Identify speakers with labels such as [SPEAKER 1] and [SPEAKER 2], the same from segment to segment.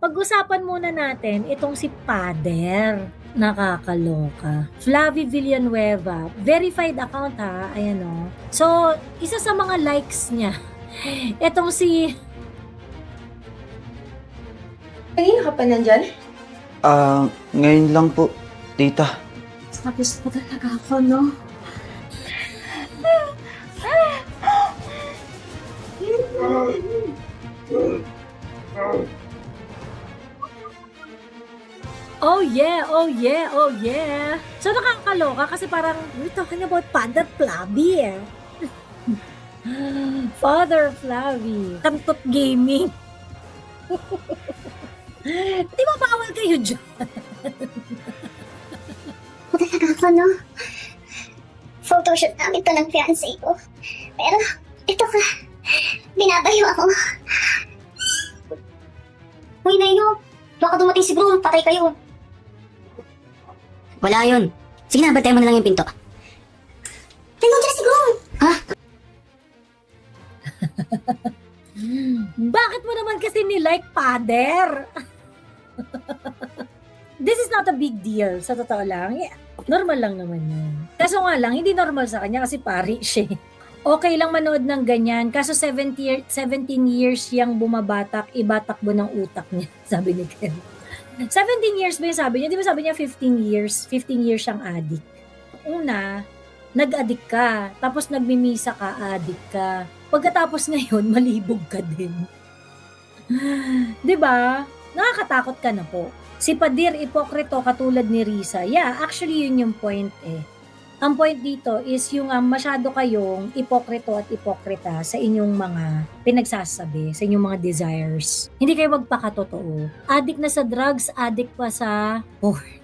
[SPEAKER 1] Pag-usapan muna natin itong si Pader. Nakakaloka. Flavie Villanueva, verified account ha, ayan o. So, isa sa mga likes niya, itong si...
[SPEAKER 2] Kanina ka pa nandyan?
[SPEAKER 3] Ngayon lang po, tita.
[SPEAKER 2] Tapos pa talaga ako, no?
[SPEAKER 1] Oh yeah, oh yeah, oh yeah. So nakakaloka kasi parang we're talking about Father Flavie eh. Father Flavie. Kantot Gaming. Di ba bawal kayo dyan?
[SPEAKER 4] Talaga ako, no? Photoshoot namin to ng fiancé ko. Pero, ito ka. Binabayo ako. Uy, Nayo. Baka dumating si Groom. Patay kayo.
[SPEAKER 5] Wala yun. Sige na, bantayan mo na lang yung pinto.
[SPEAKER 4] Nandiyan si Groom.
[SPEAKER 5] Ha?
[SPEAKER 1] Bakit mo naman kasi ni-like Pader? This is not a big deal, sa totoo lang. Yeah, normal lang naman yun. Kaso nga lang, hindi normal sa kanya kasi pari siya. Okay lang manood ng ganyan, kaso 17 years yang bumabatak, ibatakbo ng utak niya, sabi ni Ken. 17 years ba yung sabi niya? Di ba sabi niya 15 years? 15 years siyang addict. Una, nag-addict ka, tapos nagmimisa ka, addict ka. Pagkatapos ngayon, malibog ka din. Di ba? Nakakatakot ka na po. Si Padir, ipokrito katulad ni Risa. Yeah, actually yun yung point eh. Ang point dito is yung masyado kayong ipokrito at ipokrita sa inyong mga pinagsasabi, sa inyong mga desires. Hindi kayo magpakatotoo. Addict na sa drugs, addict pa sa porn.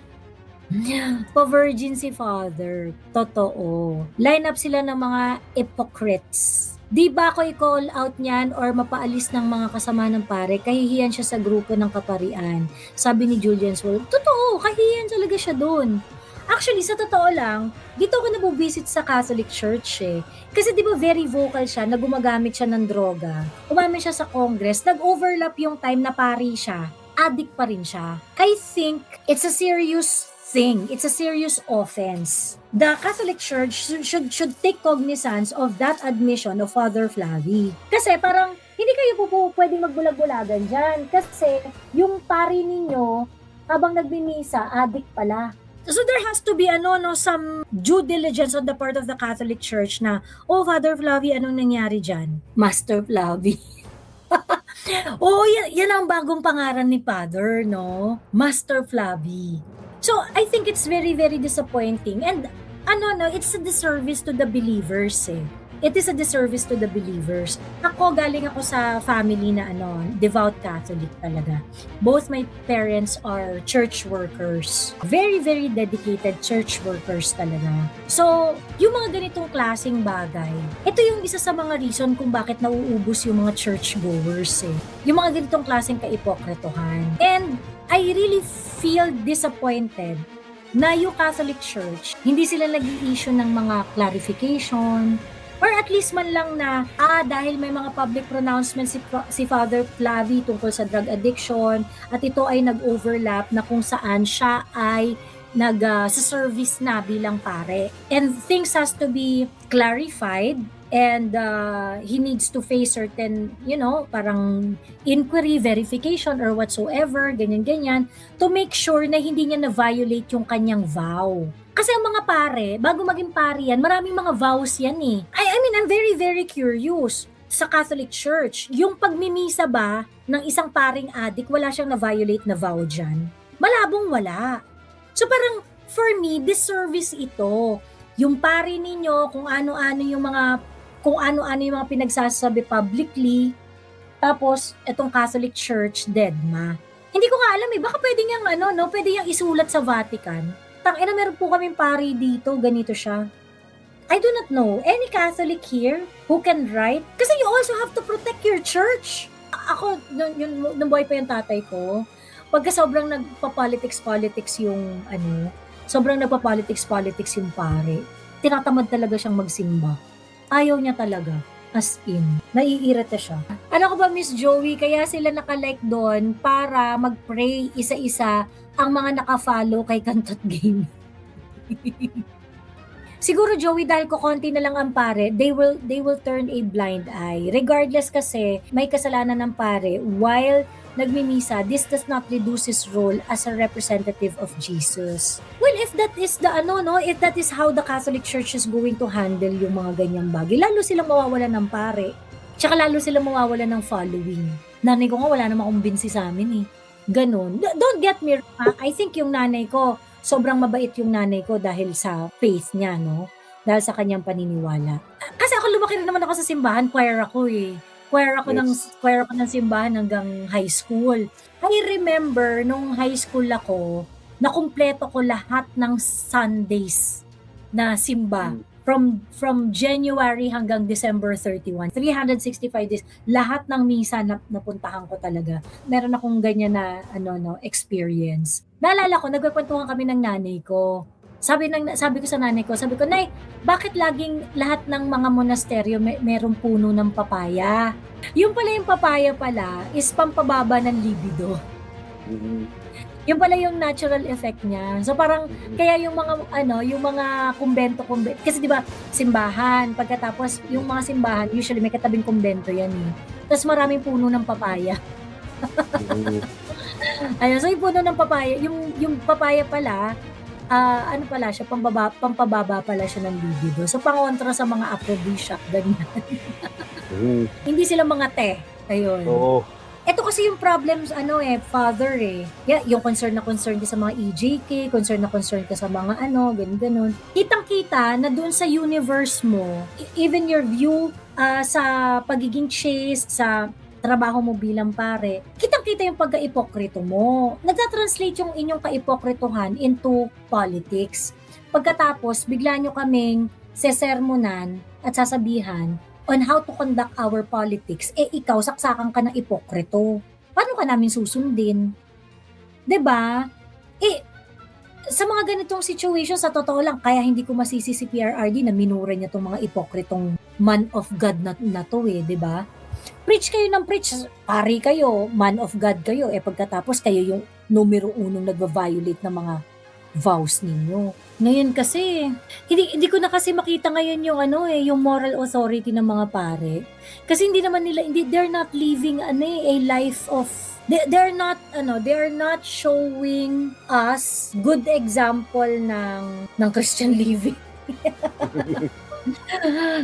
[SPEAKER 1] Pa-virgin si Father. Totoo. Line up sila ng mga hypocrites. Di ba ako i-call out niyan or mapaalis ng mga kasama ng pare, kahihiyan siya sa grupo ng kaparian. Sabi ni Julian Swell, totoo, kahihiyan talaga siya doon. Actually, sa totoo lang, dito ako nabubisit sa Catholic Church eh. Kasi di ba very vocal siya na gumagamit siya ng droga. Umamin siya sa Congress, nag-overlap yung time na pari siya. Addict pa rin siya. I think it's a serious thing. It's a serious offense. The Catholic Church should take cognizance of that admission of Father Flavie. Kasi parang hindi kayo po pwedeng magbulag-bulagan dyan. Kasi yung pari ninyo, habang nagbimisa, addict pala. So there has to be some due diligence on the part of the Catholic Church na, oh, Father Flavie, anong nangyari dyan? Master Flavie. Oh, yan ang bagong pangalan ni Father, no? Master Flavie. So, I think it's very, very disappointing. And, it's a disservice to the believers, eh. It is a disservice to the believers. Ako, galing ako sa family na, devout Catholic talaga. Both my parents are church workers. Very, very dedicated church workers talaga. So, yung mga ganitong klaseng bagay, ito yung isa sa mga reason kung bakit nauubos yung mga church goers, eh. Yung mga ganitong klaseng kaipokretohan. And, I really feel disappointed na yung Catholic Church, hindi sila nag-i-issue ng mga clarification, or at least man lang na, dahil may mga public pronouncements si Father Flavie tungkol sa drug addiction, at ito ay nag-overlap na kung saan siya ay sa-service na bilang pare. And things has to be clarified, and he needs to face certain, parang inquiry, verification, or whatsoever, ganyan-ganyan, to make sure na hindi niya na-violate yung kanyang vow. Kasi ang mga pare, bago maging pare yan, maraming mga vows yan eh. I mean, I'm very, very curious sa Catholic Church. Yung pagmimisa ba ng isang paring adik, wala siyang na-violate na vow dyan? Malabong wala. So parang, for me, disservice ito. Yung pare ninyo, kung ano-ano yung mga pinagsasabi publicly, tapos itong Catholic Church, deadma. Hindi ko nga alam eh, baka pwede niyang isulat sa Vatican. Tangina, meron po kaming pari dito, ganito siya. I do not know any Catholic here who can write. Kasi you also have to protect your church. Ako, nung buhay pa yung tatay ko, pagka sobrang nagpa-politics yung sobrang nagpa-politics yung pare, tinatamad talaga siyang magsimba. Ayaw niya talaga. As in, naiirita siya. Ano ko ba, Miss Joey, kaya sila nakalike doon para mag-pray isa-isa ang mga nakafollow kay Kantot Game. Siguro, Joey, dahil ko konti na lang ang pare, they will turn a blind eye. Regardless kasi, may kasalanan ng pare while nagmimisa, this does not reduce his role as a representative of Jesus. Well, if that is if that is how the Catholic Church is going to handle yung mga ganyang bagay, lalo silang mawawalan ng pare. Tsaka lalo silang mawawalan ng following. Nanay ko nga wala namang kumbinsi sa amin eh. Ganon. Don't get me wrong. I think yung nanay ko, sobrang mabait yung nanay ko dahil sa faith niya, no? Dahil sa kanyang paniniwala. Kasi ako lumaki rin naman ako sa simbahan, choir ako eh. Choir ako ng simbahan hanggang high school. I remember nung high school ako, nakumpleto ko lahat ng Sundays na simba. From January hanggang December 31. 365 days. Lahat ng misa na napuntahan ko talaga. Meron akong ganyan na experience. Naalala ko, nagkwentuhan kami ng nanay ko. Sabi ko sa nanay ko, Nay, bakit laging lahat ng mga monasteryo merong puno ng papaya? Yung papaya pala is pampababa ng libido. Yung pala yung natural effect niya. So parang kaya yung mga kumbento kasi 'di ba, simbahan, pagkatapos yung mga simbahan usually may katabing kumbento yan eh. Tapos maraming puno ng papaya. Ayun, so yung puno ng papaya, yung papaya pala pala siya, pampababa pala siya ng libido. So, pangontra sa mga aphrodisiac, ganyan. Hindi sila mga ayun.
[SPEAKER 6] Oo.
[SPEAKER 1] Ito kasi yung problems, father eh. Yeah, yung concern ka sa mga EJK, concern ka sa mga ganun. Kitang-kita na doon sa universe mo, even your view sa pagiging chaste, sa trabaho mo bilang pare, kitang-kita yung pagka-ipokrito mo. Nagtatranslate yung inyong kaipokritohan into politics. Pagkatapos, bigla nyo kaming sesermonan at sasabihan on how to conduct our politics, ikaw, saksakan ka ng ipokrito. Paano ka namin susundin? 'Di ba? Sa mga ganitong situation, sa totoo lang, kaya hindi ko masisi si PRRD na minura niya tong mga ipokritong man of God na to 'di ba? Preach kayo ng preach, pari kayo, man of God kayo, pagkatapos kayo yung numero 1 nagva-violate ng mga vows ninyo. Ngayon kasi, hindi ko na kasi makita ngayon yung yung moral authority ng mga pare. Kasi they're not living a life of, they're not showing us good example ng Christian living.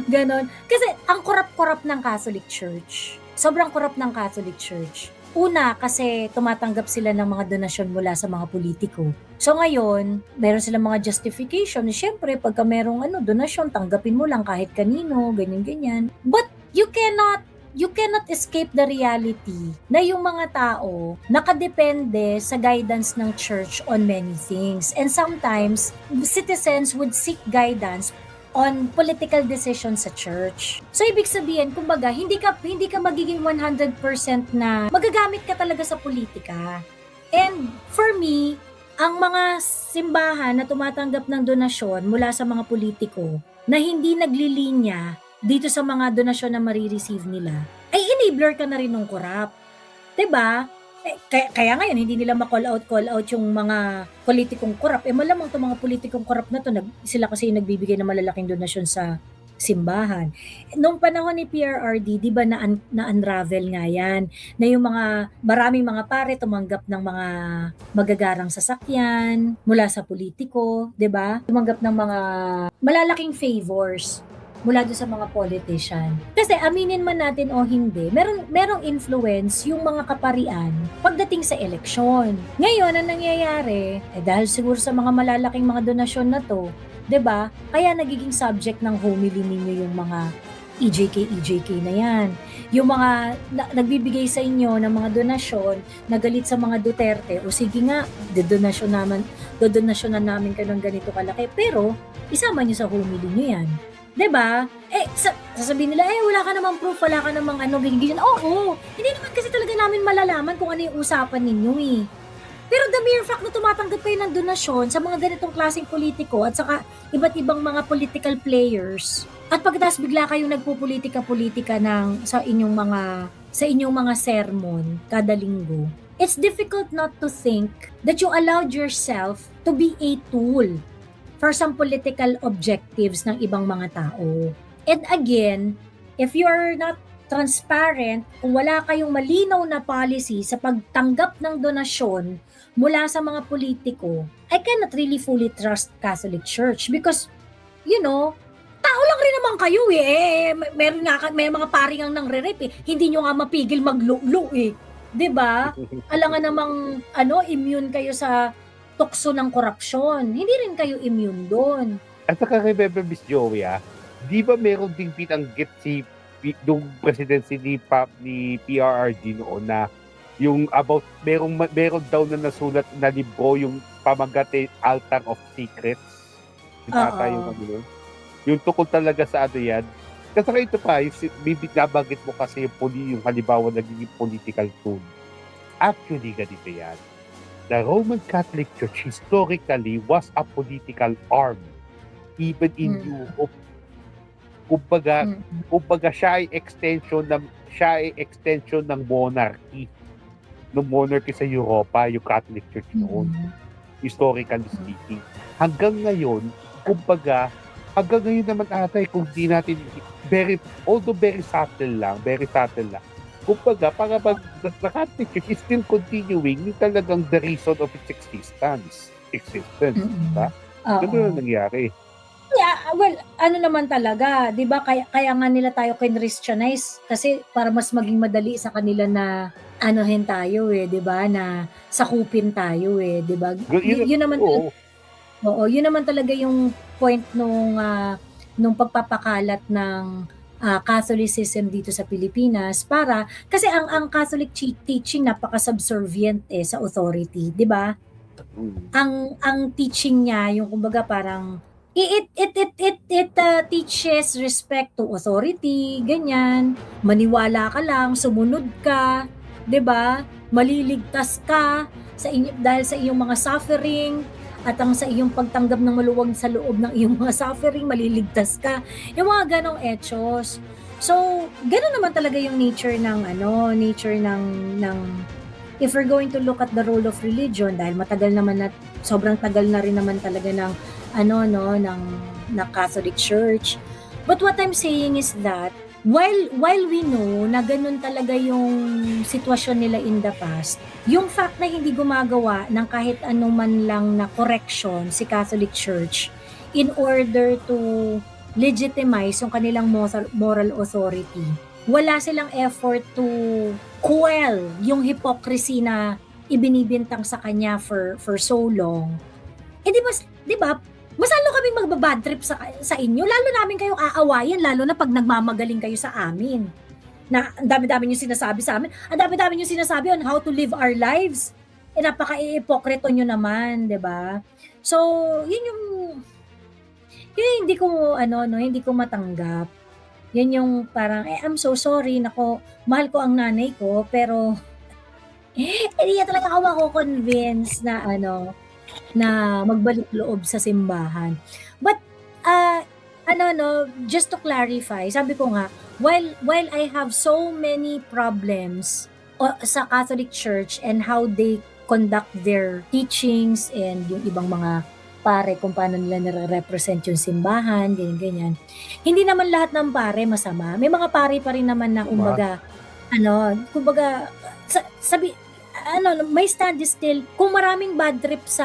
[SPEAKER 1] Ganon. Kasi ang korap-korap ng Catholic Church. Sobrang korap ng Catholic Church. Una, kasi tumatanggap sila ng mga donasyon mula sa mga politiko. So ngayon, meron silang mga justification. Siyempre, pagka merong donasyon, tanggapin mo lang kahit kanino, ganyan-ganyan. But you cannot escape the reality na yung mga tao nakadepende sa guidance ng church on many things. And sometimes, citizens would seek guidance on political decisions sa church. So, ibig sabihin, kumbaga, hindi ka magiging 100% na magagamit ka talaga sa politika. And for me, ang mga simbahan na tumatanggap ng donasyon mula sa mga politiko na hindi naglilinya dito sa mga donasyon na marireceive nila, ay enabler ka na rin ng korap. 'Di ba? Kaya ngayon, hindi nila ma-call out yung mga politikong korap. Malamang itong mga politikong korap na to, sila kasi yung nagbibigay ng malalaking donasyon sa simbahan. Noong panahon ni PRRD, di ba na-unravel nga yan, na yung maraming mga pare tumanggap ng mga magagarang sasakyan mula sa politiko, di ba? Tumanggap ng mga malalaking favors mula doon sa mga politician. Kasi aminin man natin o hindi, merong influence yung mga kaparian pagdating sa eleksyon. Ngayon, ang nangyayari, dahil siguro sa mga malalaking mga donasyon na to, 'di ba? Kaya nagiging subject ng homily ninyo yung mga EJK na yan. Yung mga nagbibigay sa inyo ng mga donasyon, nagalit sa mga Duterte, o sige nga, dodonasyonan namin kayo ng ganito kalaki, pero isama nyo sa homily nyo yan. 'Di ba? Sasabihin nila, wala ka namang proof, wala ka namang ganyan. Oo, hindi naman kasi talaga namin malalaman kung ano yung usapan ninyo eh. Pero the mere fact na tumatanggap kayo ng donasyon sa mga ganitong klaseng politiko at saka iba't ibang mga political players, At pagkatapos bigla kayong nagpupolitika-politika sa inyong mga sermon kada linggo. It's difficult not to think that you allowed yourself to be a tool for some political objectives ng ibang mga tao. And again, if you're not transparent, kung wala kayong malinaw na policy sa pagtanggap ng donasyon mula sa mga politiko, I cannot really fully trust Catholic Church because, tao lang rin naman kayo eh. May mga pari ang nangre-rape eh. Hindi nyo nga mapigil maglulo eh. 'Di ba? Alangan namang immune kayo sa tukso ng korupsyon. Hindi rin kayo immune doon.
[SPEAKER 6] At saka remember, Miss Joey, di ba meron ding binanggit nung presidency ni PRRD noon na yung about, meron daw na nasulat na libro yung pamagat Altar of Secrets. Yung ano, yung tukol talaga sa ano yan. Kasi ito pa, yung nabanggit mo kasi yung halimbawa naging political tool. Actually, ganito yan. The Roman Catholic Church historically was a political arm. Even in Europe. Kumbaga siya ay extension ng monarchy. Ng monarchy sa Europa, yung Catholic Church noon. Historically speaking. Hanggang ngayon naman atay kung di natin although very subtle lang. Kumbaga, para the Catholic Church is still continuing yung talagang the reason of its existence. Diba? Ganun ang nangyari.
[SPEAKER 1] Yeah, well, naman talaga, 'di ba? Kaya nga nila tayo Christianize kasi para mas maging madali sa kanila na anuhin tayo 'di ba? Na sakupin tayo 'di ba? Yun naman yun naman talaga yung point nung pagpapakalat ng Catholicism dito sa Pilipinas kasi ang Catholic teaching napaka-subservient sa authority, 'di ba? Ang teaching niya yung kumbaga parang it teaches respect to authority, ganyan. Maniwala ka lang, sumunod ka, 'di ba? Maliligtas ka dahil sa iyong mga suffering at sa iyong pagtanggap ng maluwag sa loob ng iyong mga suffering, maliligtas ka. Yung mga ganong etos. So, ganon naman talaga yung nature ng if we're going to look at the role of religion dahil sobrang tagal na rin naman talaga ng Catholic Church. But what I'm saying is that while we know na ganun talaga yung sitwasyon nila in the past, yung fact na hindi gumagawa ng kahit anuman lang na correction si Catholic Church in order to legitimize yung kanilang moral authority, wala silang effort to quell yung hypocrisy na ibinibintang sa kanya for so long. Di ba? Mas lalo kaming magbabad trip sa inyo. Lalo namin kayong aawayan, lalo na pag nagmamagaling kayo sa amin. Na ang dami-dami yung sinasabi sa amin. Ang dami-dami yung sinasabi on how to live our lives. Napaka-ipokrito nyo naman, di ba? So, yun yung hindi ko matanggap. Yun yung parang, I'm so sorry, mahal ko ang nanay ko, pero hindi niya talaga ako mako-convince na na magbalik loob sa simbahan. But just to clarify, sabi ko nga, while I have so many problems sa Catholic Church and how they conduct their teachings and yung ibang mga pare kung paano nila nare-represent yung simbahan, ganyan. Hindi naman lahat ng pare masama. May mga pare pa rin naman na may stand still, kung maraming bad trip sa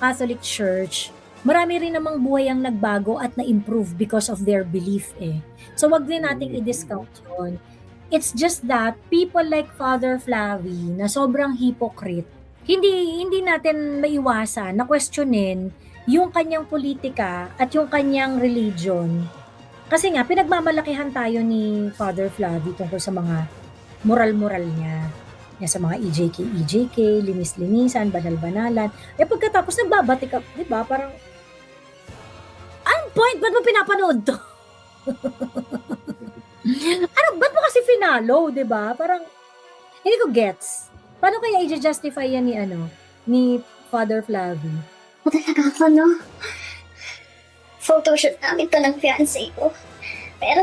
[SPEAKER 1] Catholic Church, marami rin namang buhay ang nagbago at na-improve because of their belief So wag din nating i-discount yun. It's just that people like Father Flavie na sobrang hypocrite, hindi natin maiwasan na questionin yung kanyang politika at yung kanyang religion. Kasi nga, pinagmamalakihan tayo ni Father Flavie tungkol sa mga moral-moral niya. Sa mga EJK, linis-linisan, banal-banalan. Pagkatapos nagbabati ka, di ba? Parang, anong point? Ba't mo pinapanood to? Ba't mo kasi finalo, di ba? Parang, hindi ko gets. Paano kaya i-justify yan ni Father Flavie?
[SPEAKER 4] Talaga ako, no? Photoshoot namin to ng fiancé ko. Pero,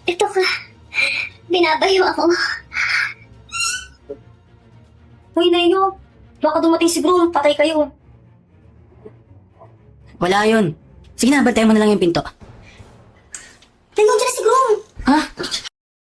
[SPEAKER 4] ito ka. Binabayo ako.
[SPEAKER 5] Uy, Nayo. Baka dumating si Bro, patay kayo. Wala yun. Sige na, bantayan mo na lang yung pinto.